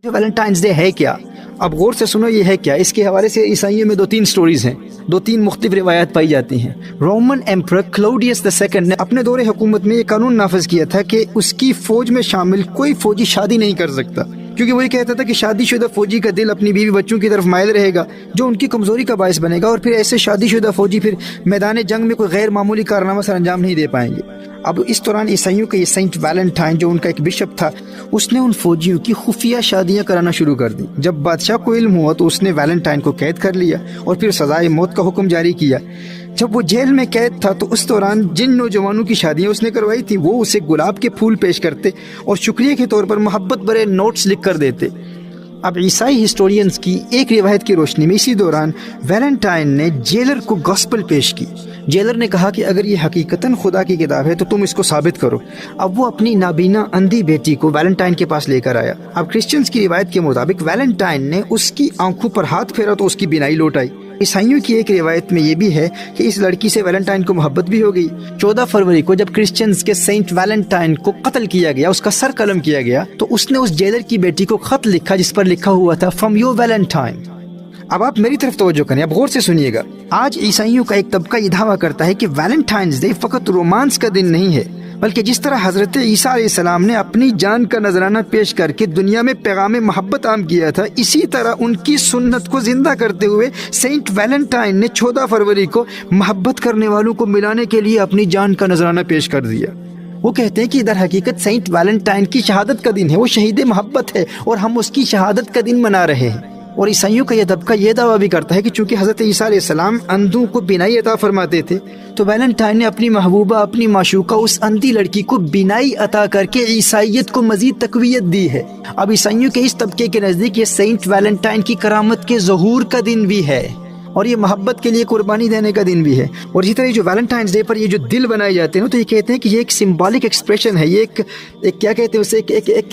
جو Valentines day ہے کیا؟ اب غور سے سنو یہ ہے کیا۔ اس کے حوالے سے عیسائیوں میں 2-3 سٹوریز ہیں، 2-3 مختلف روایات پائی جاتی ہیں۔ رومن ایمپرر کلاؤڈیس II نے اپنے دور حکومت میں یہ قانون نافذ کیا تھا کہ اس کی فوج میں شامل کوئی فوجی شادی نہیں کر سکتا، کیونکہ وہی کہتا تھا کہ شادی شدہ فوجی کا دل اپنی بیوی بچوں کی طرف مائل رہے گا، جو ان کی کمزوری کا باعث بنے گا، اور پھر ایسے شادی شدہ فوجی پھر میدان جنگ میں کوئی غیر معمولی کارنامہ سر انجام نہیں دے پائیں گے۔ اب اس دوران عیسائیوں کا یہ سینٹ ویلنٹائن جو ان کا ایک بشپ تھا، اس نے ان فوجیوں کی خفیہ شادیاں کرانا شروع کر دی۔ جب بادشاہ کو علم ہوا تو اس نے ویلنٹائن کو قید کر لیا اور پھر سزائے موت کا حکم جاری کیا۔ جب وہ جیل میں قید تھا تو اس دوران جن نوجوانوں کی شادیاں اس نے کروائی تھی وہ اسے گلاب کے پھول پیش کرتے اور شکریہ کے طور پر محبت بھرے نوٹس لکھ کر دیتے۔ اب عیسائی ہسٹورینز کی ایک روایت کی روشنی میں اسی دوران ویلنٹائن نے جیلر کو گاسپل پیش کی۔ جیلر نے کہا کہ اگر یہ حقیقتاً خدا کی کتاب ہے تو تم اس کو ثابت کرو۔ اب وہ اپنی نابینا اندھی بیٹی کو ویلنٹائن کے پاس لے کر آیا۔ اب کرسچنز کی روایت کے مطابق ویلنٹائن نے اس کی آنکھوں پر ہاتھ پھیرا تو اس کی بینائی لوٹ آئی۔ عیسائیوں کی ایک روایت میں یہ بھی ہے کہ اس لڑکی سے ویلنٹائن کو محبت بھی ہو گئی۔ 14 فروری کو جب کرسچنز کے سینٹ ویلنٹائن کو قتل کیا گیا، اس کا سر قلم کیا گیا، تو اس نے اس جیلر کی بیٹی کو خط لکھا جس پر لکھا ہوا تھا فرام یور ویلنٹائن۔ اب آپ میری طرف توجہ کریں، اب غور سے سنیے گا۔ آج عیسائیوں کا ایک طبقہ یہ دعویٰ کرتا ہے کہ ویلنٹائنز ڈے فقط رومانس کا دن نہیں ہے، بلکہ جس طرح حضرت عیسیٰ علیہ السلام نے اپنی جان کا نذرانہ پیش کر کے دنیا میں پیغام محبت عام کیا تھا، اسی طرح ان کی سنت کو زندہ کرتے ہوئے سینٹ ویلنٹائن نے 14 فروری کو محبت کرنے والوں کو ملانے کے لیے اپنی جان کا نذرانہ پیش کر دیا۔ وہ کہتے ہیں کہ در حقیقت سینٹ ویلنٹائن کی شہادت کا دن ہے، وہ شہید محبت ہے اور ہم اس کی شہادت کا دن منا رہے ہیں۔ اور عیسائیوں کا یہ طبقہ یہ دعویٰ بھی کرتا ہے کہ چونکہ حضرت عیسیٰ علیہ السلام اندھوں کو بینائی عطا فرماتے تھے، تو ویلنٹائن نے اپنی محبوبہ، اپنی معشوقہ اس اندھی لڑکی کو بینائی عطا کر کے عیسائیت کو مزید تقویت دی ہے۔ اب عیسائیوں کے اس طبقے کے نزدیک یہ سینٹ ویلنٹائن کی کرامت کے ظہور کا دن بھی ہے، اور یہ محبت کے لیے قربانی دینے کا دن بھی ہے۔ اور اسی طرح جو ویلنٹائنز ڈے پر یہ جو دل بنائے جاتے ہیں تو یہ کہتے ہیں کہ یہ ایک سمبولک ایکسپریشن ہے، یہ ایک کیا کہتے ہیں اسے،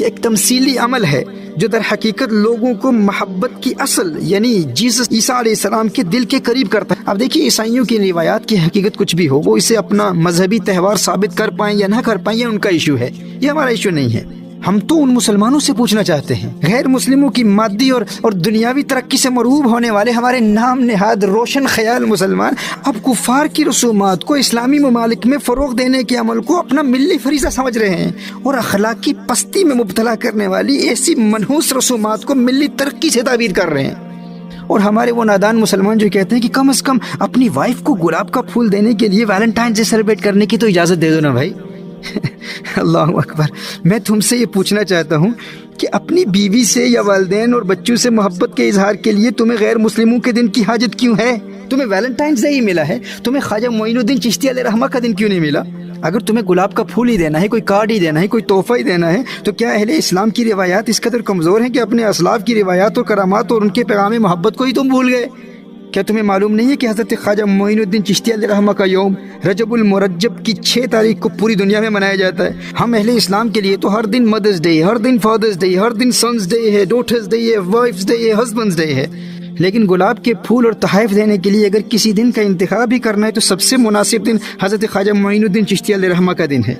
ایک تمثیلی عمل ہے جو در حقیقت لوگوں کو محبت کی اصل یعنی جیسس عیسیٰ علیہ السلام کے دل کے قریب کرتا ہے۔ اب دیکھیے عیسائیوں کی روایات کی حقیقت کچھ بھی ہو، وہ اسے اپنا مذہبی تہوار ثابت کر پائیں یا نہ کر پائیں، یہ ان کا ایشو ہے، یہ ہمارا ایشو نہیں ہے۔ ہم تو ان مسلمانوں سے پوچھنا چاہتے ہیں، غیر مسلموں کی مادی اور دنیاوی ترقی سے مرعوب ہونے والے ہمارے نام نہاد روشن خیال مسلمان اب کفار کی رسومات کو اسلامی ممالک میں فروغ دینے کے عمل کو اپنا ملی فریضہ سمجھ رہے ہیں، اور اخلاقی پستی میں مبتلا کرنے والی ایسی منحوس رسومات کو ملی ترقی سے تعبیر کر رہے ہیں۔ اور ہمارے وہ نادان مسلمان جو کہتے ہیں کہ کم از کم اپنی وائف کو گلاب کا پھول دینے کے لیے ویلنٹائن ڈے سیلیبریٹ کرنے کی تو اجازت دے دو نا بھائی۔ اللہ اکبر۔ میں تم سے یہ پوچھنا چاہتا ہوں کہ اپنی بیوی سے یا والدین اور بچوں سے محبت کے اظہار کے لیے تمہیں غیر مسلموں کے دن کی حاجت کیوں ہے؟ تمہیں ویلنٹائنز ڈے ہی ملا ہے، تمہیں خواجہ معین الدین چشتی علیہ رحمہ کا دن کیوں نہیں ملا؟ اگر تمہیں گلاب کا پھول ہی دینا ہے، کوئی کارڈ ہی دینا ہے، کوئی تحفہ ہی دینا ہے، تو کیا اہل اسلام کی روایات اس قدر کمزور ہیں کہ اپنے اسلاف کی روایات اور کرامات اور ان کے پیغام محبت کو ہی تم بھول گئے؟ کیا تمہیں معلوم نہیں ہے کہ حضرت خواجہ معین الدین چشتی علیہ رحمہ کا یوم رجب المرجب کی 6 تاریخ کو پوری دنیا میں منایا جاتا ہے؟ ہم اہل اسلام کے لیے تو ہر دن مدرز ڈے، ہر دن فادرز ڈے، ہر دن سنز ڈے ہے، ڈاٹرز ڈے ہے، وائفز ڈے ہے، ہسبینڈز ڈے ہے۔ لیکن گلاب کے پھول اور تحائف دینے کے لیے اگر کسی دن کا انتخاب بھی کرنا ہے تو سب سے مناسب دن حضرت خواجہ معین الدین چشتی علیہ رحمہ کا دن ہے۔